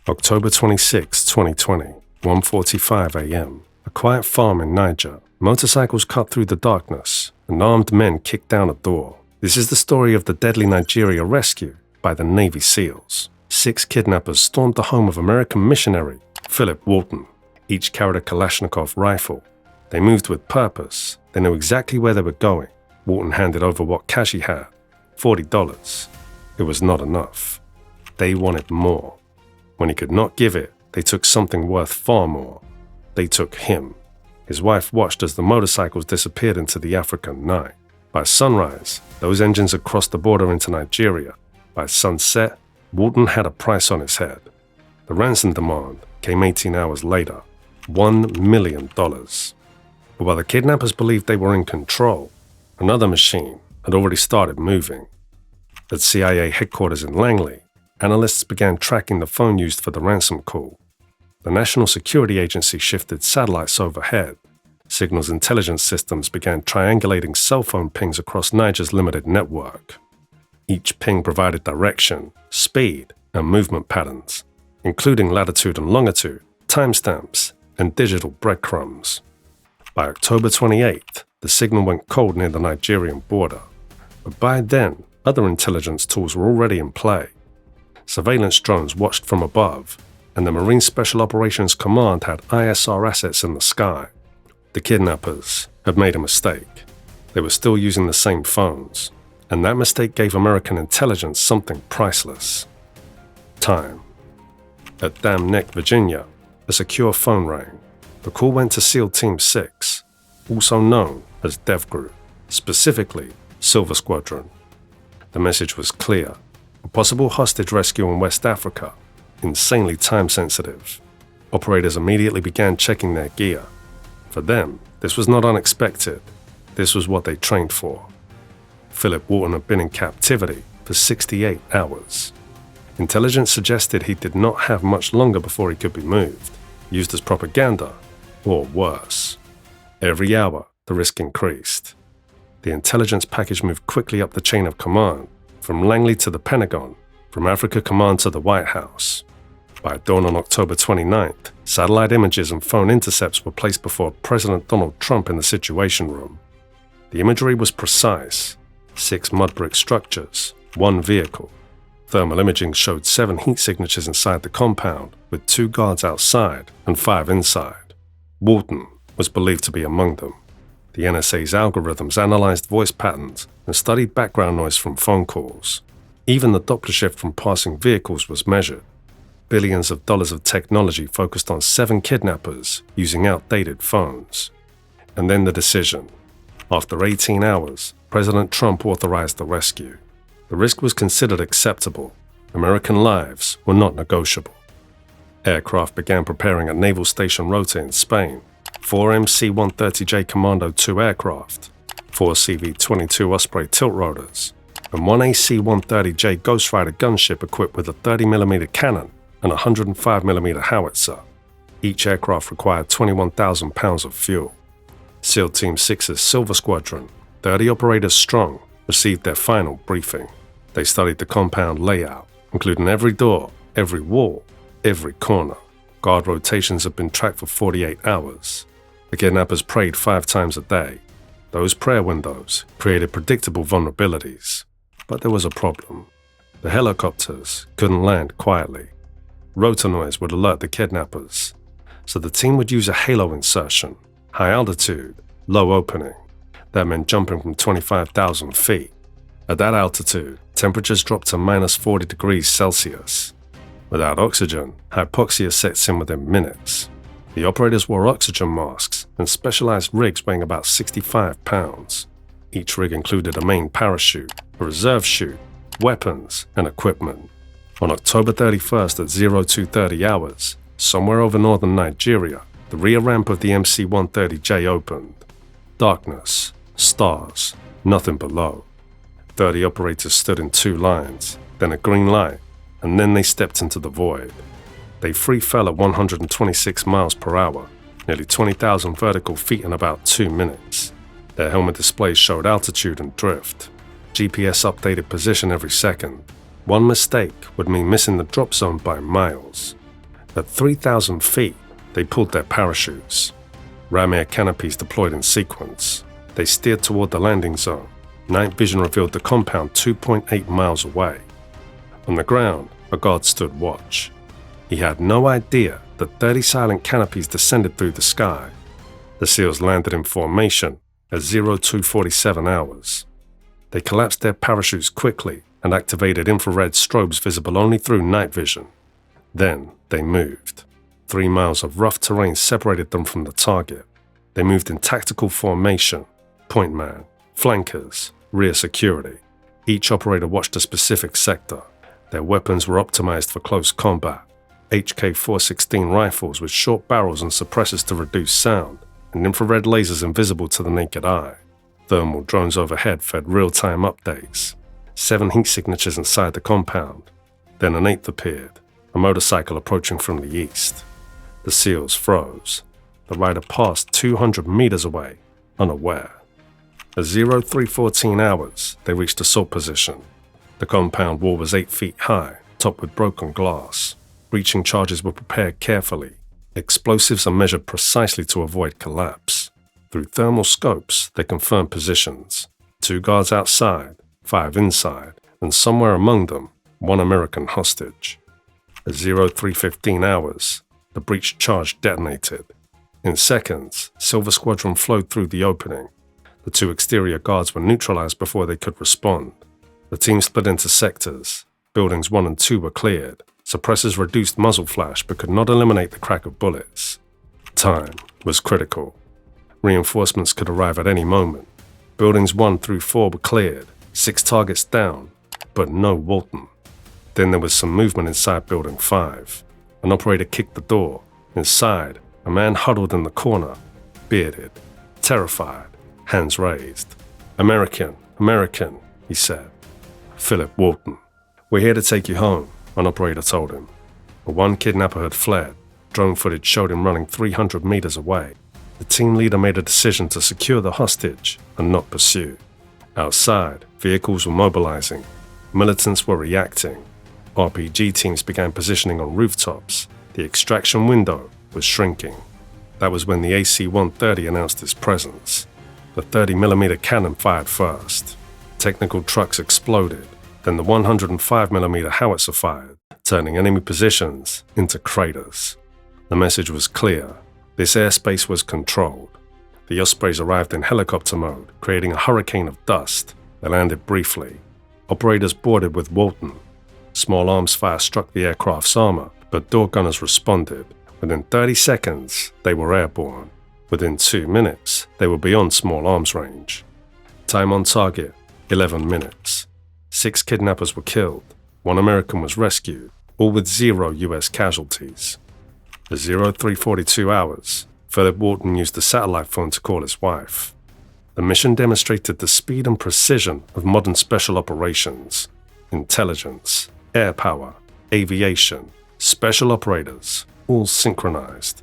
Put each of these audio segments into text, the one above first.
October 26, 2020, 1:45 a.m. A quiet farm in Niger. Motorcycles cut through the darkness, and armed men kicked down a door. This is the story of the deadly Nigeria rescue by the Navy SEALs. 6 kidnappers stormed the home of American missionary Philip Walton. Each carried a Kalashnikov rifle. They moved with purpose. They knew exactly where they were going. Walton handed over what cash he had, $40. It was not enough. They wanted more. When he could not give it, they took something worth far more. They took him. His wife watched as the motorcycles disappeared into the African night. By sunrise, those engines had crossed the border into Nigeria. By sunset, Walton had a price on his head. The ransom demand came 18 hours later, $1 million. But while the kidnappers believed they were in control, another machine had already started moving. At CIA headquarters in Langley, analysts began tracking the phone used for the ransom call. The National Security Agency shifted satellites overhead. Signals intelligence systems began triangulating cell phone pings across Niger's limited network. Each ping provided direction, speed, and movement patterns, including latitude and longitude, timestamps, and digital breadcrumbs. By October 28th, the signal went cold near the Nigerian border. But by then, other intelligence tools were already in play. Surveillance drones watched from above, and the Marine Special Operations Command had ISR assets in the sky. The kidnappers had made a mistake. They were still using the same phones, and that mistake gave American intelligence something priceless: time. At Dam Neck, Virginia, a secure phone rang. The call went to SEAL Team 6, also known as DEVGRU, specifically Silver Squadron. The message was clear: a possible hostage rescue in West Africa, insanely time-sensitive. Operators immediately began checking their gear. For them, this was not unexpected. This was what they trained for. Philip Walton had been in captivity for 68 hours. Intelligence suggested he did not have much longer before he could be moved, used as propaganda, or worse. Every hour, the risk increased. The intelligence package moved quickly up the chain of command, from Langley to the Pentagon, from Africa Command to the White House. By dawn on October 29th, satellite images and phone intercepts were placed before President Donald Trump in the Situation Room. The imagery was precise: 6 mud brick structures, 1 vehicle. Thermal imaging showed 7 heat signatures inside the compound, with 2 guards outside and 5 inside. Walton was believed to be among them. The NSA's algorithms analyzed voice patterns and studied background noise from phone calls. Even the Doppler shift from passing vehicles was measured. Billions of dollars of technology focused on 7 kidnappers using outdated phones. And then the decision. After 18 hours, President Trump authorized the rescue. The risk was considered acceptable. American lives were not negotiable. Aircraft began preparing at Naval Station Rota in Spain. 4 MC-130J Commando 2 aircraft, 4 CV-22 Osprey tilt rotors, and 1 AC-130J Ghost Rider gunship equipped with a 30mm cannon and a 105mm howitzer. Each aircraft required 21,000 pounds of fuel. SEAL Team 6's Silver Squadron, 30 operators strong, received their final briefing. They studied the compound layout, including every door, every wall, every corner. Guard rotations had been tracked for 48 hours. The kidnappers prayed 5 times a day. Those prayer windows created predictable vulnerabilities. But there was a problem. The helicopters couldn't land quietly. Rotor noise would alert the kidnappers, so the team would use a halo insertion, high altitude, low opening. That meant jumping from 25,000 feet. At that altitude, temperatures dropped to -40 degrees Celsius. Without oxygen, hypoxia sets in within minutes. The operators wore oxygen masks and specialized rigs weighing about 65 pounds. Each rig included a main parachute, a reserve chute, weapons, and equipment. On October 31st at 0230 hours, somewhere over northern Nigeria, the rear ramp of the MC-130J opened. Darkness, stars, nothing below. 30 operators stood in 2 lines, then a green light, and then they stepped into the void. They free fell at 126 miles per hour, nearly 20,000 vertical feet in about 2 minutes. Their helmet displays showed altitude and drift. GPS updated position every second. One mistake would mean missing the drop zone by miles. At 3,000 feet, they pulled their parachutes. Ram air canopies deployed in sequence. They steered toward the landing zone. Night vision revealed the compound 2.8 miles away. On the ground, a guard stood watch. He had no idea that 30 silent canopies descended through the sky. The SEALs landed in formation at 0247 hours. They collapsed their parachutes quickly and activated infrared strobes visible only through night vision. Then they moved. 3 miles of rough terrain separated them from the target. They moved in tactical formation: point man, flankers, rear security. Each operator watched a specific sector. Their weapons were optimized for close combat: HK-416 rifles with short barrels and suppressors to reduce sound, and infrared lasers invisible to the naked eye. Thermal drones overhead fed real-time updates. 7 heat signatures inside the compound. Then an 8th appeared, a motorcycle approaching from the east. The SEALs froze. The rider passed 200 meters away, unaware. At 0314 hours, they reached assault position. The compound wall was 8 feet high, topped with broken glass. Breaching charges were prepared carefully. Explosives are measured precisely to avoid collapse. Through thermal scopes, they confirmed positions: 2 guards outside, 5 inside, and somewhere among them, 1 American hostage. At 0315 hours, the breach charge detonated. In seconds, Silver Squadron flowed through the opening. The 2 exterior guards were neutralized before they could respond. The team split into sectors. Buildings 1 and 2 were cleared. Suppressors reduced muzzle flash but could not eliminate the crack of bullets. Time was critical. Reinforcements could arrive at any moment. Buildings 1 through 4 were cleared, 6 targets down, but no Walton. Then there was some movement inside Building 5. An operator kicked the door. Inside, a man huddled in the corner, bearded, terrified, hands raised. "American, American," he said. "Philip Walton. We're here to take you home," an operator told him. But 1 kidnapper had fled. Drone footage showed him running 300 meters away. The team leader made a decision to secure the hostage and not pursue. Outside, vehicles were mobilizing. Militants were reacting. RPG teams began positioning on rooftops. The extraction window was shrinking. That was when the AC-130 announced its presence. The 30mm cannon fired first. Technical trucks exploded. Then the 105mm howitzer fired, turning enemy positions into craters. The message was clear. This airspace was controlled. The Ospreys arrived in helicopter mode, creating a hurricane of dust. They landed briefly. Operators boarded with Walton. Small arms fire struck the aircraft's armor, but door gunners responded. Within 30 seconds, they were airborne. Within 2 minutes, they were beyond small arms range. Time on target, 11 minutes. 6 kidnappers were killed. 1 American was rescued, all with 0 US casualties. At 0342 hours, Philip Walton used a satellite phone to call his wife. The mission demonstrated the speed and precision of modern special operations: intelligence, air power, aviation, special operators, all synchronized.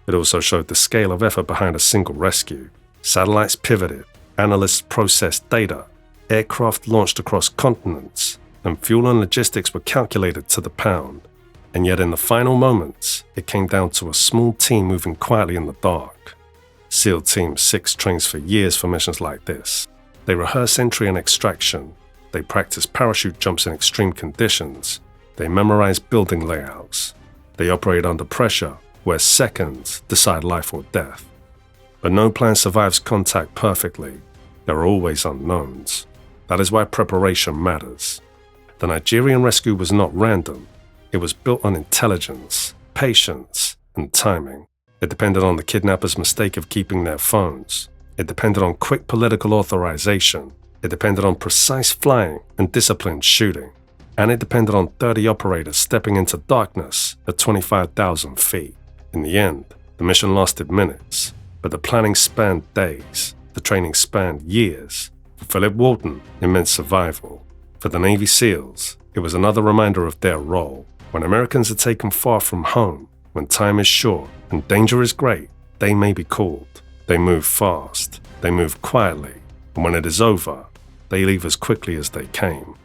It also showed the scale of effort behind a single rescue. Satellites pivoted, analysts processed data, aircraft launched across continents, and fuel and logistics were calculated to the pound. And yet in the final moments, it came down to a small team moving quietly in the dark. SEAL Team 6 trains for years for missions like this. They rehearse entry and extraction. They practice parachute jumps in extreme conditions. They memorize building layouts. They operate under pressure, where seconds decide life or death. But no plan survives contact perfectly. There are always unknowns. That is why preparation matters. The Nigerian rescue was not random. It was built on intelligence, patience, and timing. It depended on the kidnappers' mistake of keeping their phones. It depended on quick political authorization. It depended on precise flying and disciplined shooting. And it depended on 30 operators stepping into darkness at 25,000 feet. In the end, the mission lasted minutes, but the planning spanned days. The training spanned years. For Philip Walton, it meant survival. For the Navy SEALs, it was another reminder of their role. When Americans are taken far from home, when time is short and danger is great, they may be called. They move fast, they move quietly, and when it is over, they leave as quickly as they came.